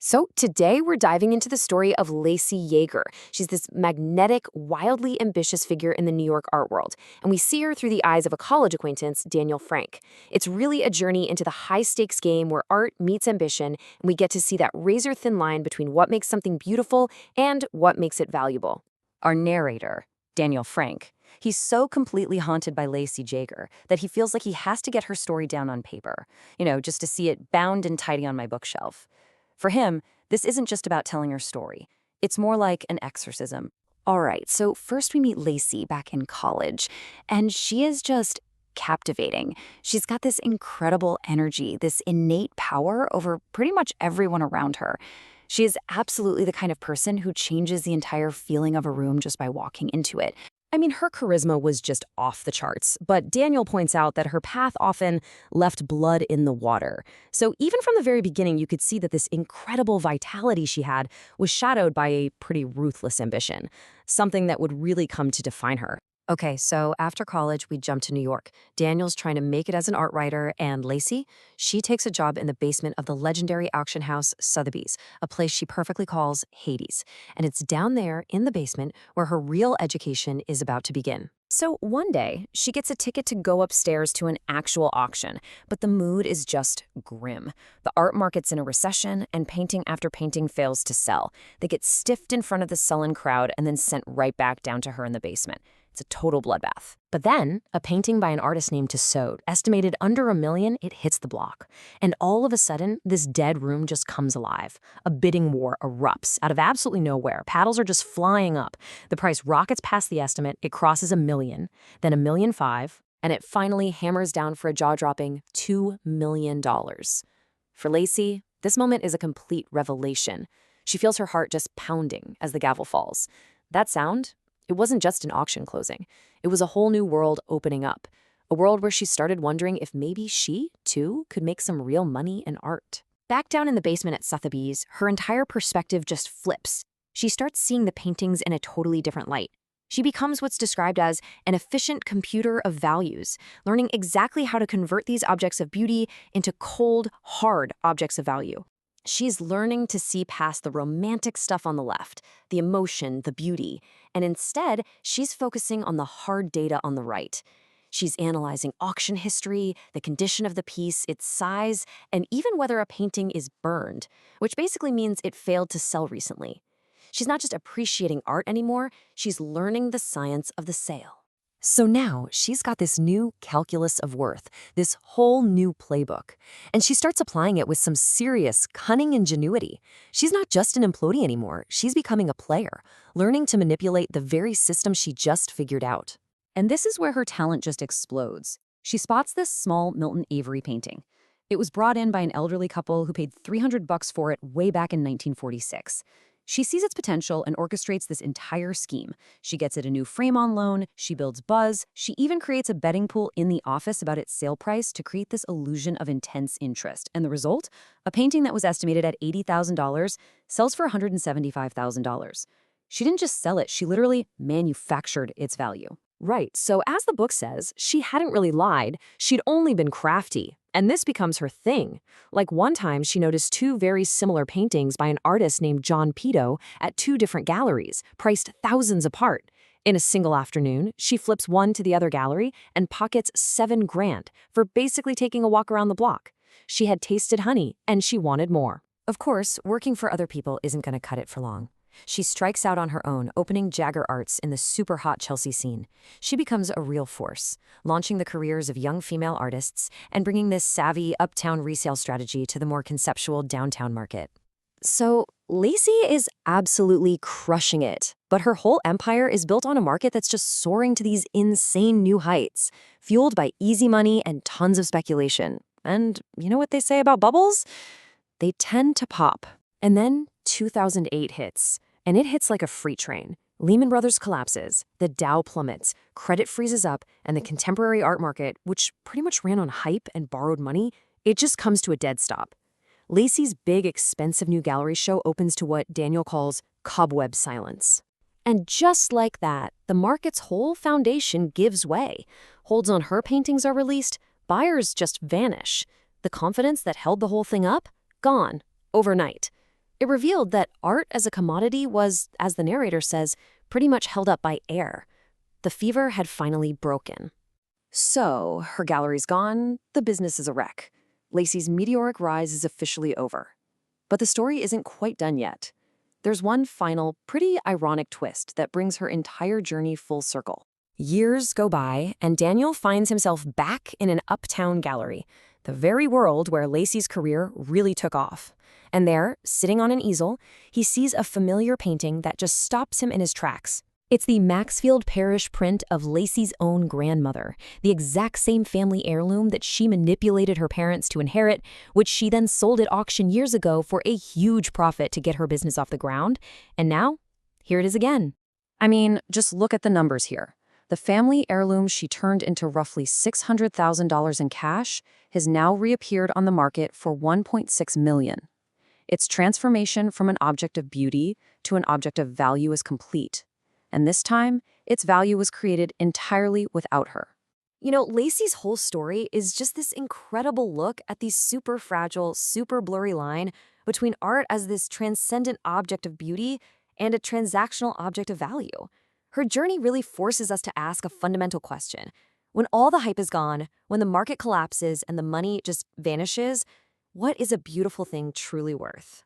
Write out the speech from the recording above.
So today we're diving into the story of Lacy Jager. She's this magnetic, wildly ambitious figure in the New York art world, and we see her through the eyes of a college acquaintance, Daniel Frank. It's really a journey into the high-stakes game where art meets ambition, and we get to see that razor-thin line between what makes something beautiful and what makes it valuable. Our narrator, Daniel Frank, he's so completely haunted by Lacy Jager that he feels like he has to get her story down on paper, just to see it bound and tidy on my bookshelf. For him, this isn't just about telling her story. It's more like an exorcism. All right, so first we meet Lacy back in college, and she is just captivating. She's got this incredible energy, this innate power over pretty much everyone around her. She is absolutely the kind of person who changes the entire feeling of a room just by walking into it. I mean, her charisma was just off the charts, but Daniel points out that her path often left blood in the water. So even from the very beginning, you could see that this incredible vitality she had was shadowed by a pretty ruthless ambition, something that would really come to define her. Okay, so after college, we jump to New York. Daniel's trying to make it as an art writer, and Lacy, she takes a job in the basement of the legendary auction house Sotheby's, a place she perfectly calls Hades. And it's down there in the basement where her real education is about to begin. So one day, she gets a ticket to go upstairs to an actual auction, but the mood is just grim. The art market's in a recession, and painting after painting fails to sell. They get stiffed in front of the sullen crowd and then sent right back down to her in the basement. It's a total bloodbath. But then, a painting by an artist named Pizzaz, estimated under $1 million, it hits the block. And all of a sudden, this dead room just comes alive. A bidding war erupts out of absolutely nowhere. Paddles are just flying up. The price rockets past the estimate. It crosses $1 million, then $1.5 million, and it finally hammers down for a jaw-dropping $2 million. For Lacy, this moment is a complete revelation. She feels her heart just pounding as the gavel falls. That sound? It wasn't just an auction closing. It was a whole new world opening up. A world where she started wondering if maybe she, too, could make some real money in art. Back down in the basement at Sotheby's, her entire perspective just flips. She starts seeing the paintings in a totally different light. She becomes what's described as an efficient computer of values, learning exactly how to convert these objects of beauty into cold, hard objects of value. She's learning to see past the romantic stuff on the left, the emotion, the beauty, and instead, she's focusing on the hard data on the right. She's analyzing auction history, the condition of the piece, its size, and even whether a painting is burned, which basically means it failed to sell recently. She's not just appreciating art anymore, she's learning the science of the sale. So now she's got this new calculus of worth, this whole new playbook, and she starts applying it with some serious, cunning ingenuity. She's not just an employee anymore, she's becoming a player, learning to manipulate the very system she just figured out. And this is where her talent just explodes. She spots this small Milton Avery painting. It was brought in by an elderly couple who paid $300 for it way back in 1946. She sees its potential and orchestrates this entire scheme. She gets it a new frame on loan, she builds buzz, she even creates a betting pool in the office about its sale price to create this illusion of intense interest. And the result? A painting that was estimated at $80,000 sells for $175,000. She didn't just sell it, she literally manufactured its value. Right, so as the book says, she hadn't really lied, she'd only been crafty. And this becomes her thing. Like one time, she noticed two very similar paintings by an artist named John Pito at two different galleries, priced thousands apart. In a single afternoon, she flips one to the other gallery and pockets $7,000 for basically taking a walk around the block. She had tasted honey, and she wanted more. Of course, working for other people isn't going to cut it for long. She strikes out on her own, opening Jager Arts in the super hot Chelsea scene. She becomes a real force, launching the careers of young female artists and bringing this savvy uptown resale strategy to the more conceptual downtown market. So, Lacy is absolutely crushing it, but her whole empire is built on a market that's just soaring to these insane new heights, fueled by easy money and tons of speculation. And you know what they say about bubbles? They tend to pop. And then 2008 hits. And it hits like a freight train. Lehman Brothers collapses, the Dow plummets, credit freezes up, and the contemporary art market, which pretty much ran on hype and borrowed money, it just comes to a dead stop. Lacy's big, expensive new gallery show opens to what Daniel calls cobweb silence. And just like that, the market's whole foundation gives way. Holds on her paintings are released, buyers just vanish. The confidence that held the whole thing up? Gone. Overnight. It revealed that art as a commodity was, as the narrator says, pretty much held up by air. The fever had finally broken. So, her gallery's gone, the business is a wreck. Lacy's meteoric rise is officially over. But the story isn't quite done yet. There's one final, pretty ironic twist that brings her entire journey full circle. Years go by, and Daniel finds himself back in an uptown gallery, the very world where Lacy's career really took off. And there, sitting on an easel, he sees a familiar painting that just stops him in his tracks. It's the Maxfield Parrish print of Lacy's own grandmother, the exact same family heirloom that she manipulated her parents to inherit, which she then sold at auction years ago for a huge profit to get her business off the ground. And now, here it is again. I mean, just look at the numbers here. The family heirloom she turned into roughly $600,000 in cash has now reappeared on the market for $1.6 million. Its transformation from an object of beauty to an object of value is complete. And this time, its value was created entirely without her. You know, Lacy's whole story is just this incredible look at the super fragile, super blurry line between art as this transcendent object of beauty and a transactional object of value. Her journey really forces us to ask a fundamental question. When all the hype is gone, when the market collapses and the money just vanishes, what is a beautiful thing truly worth?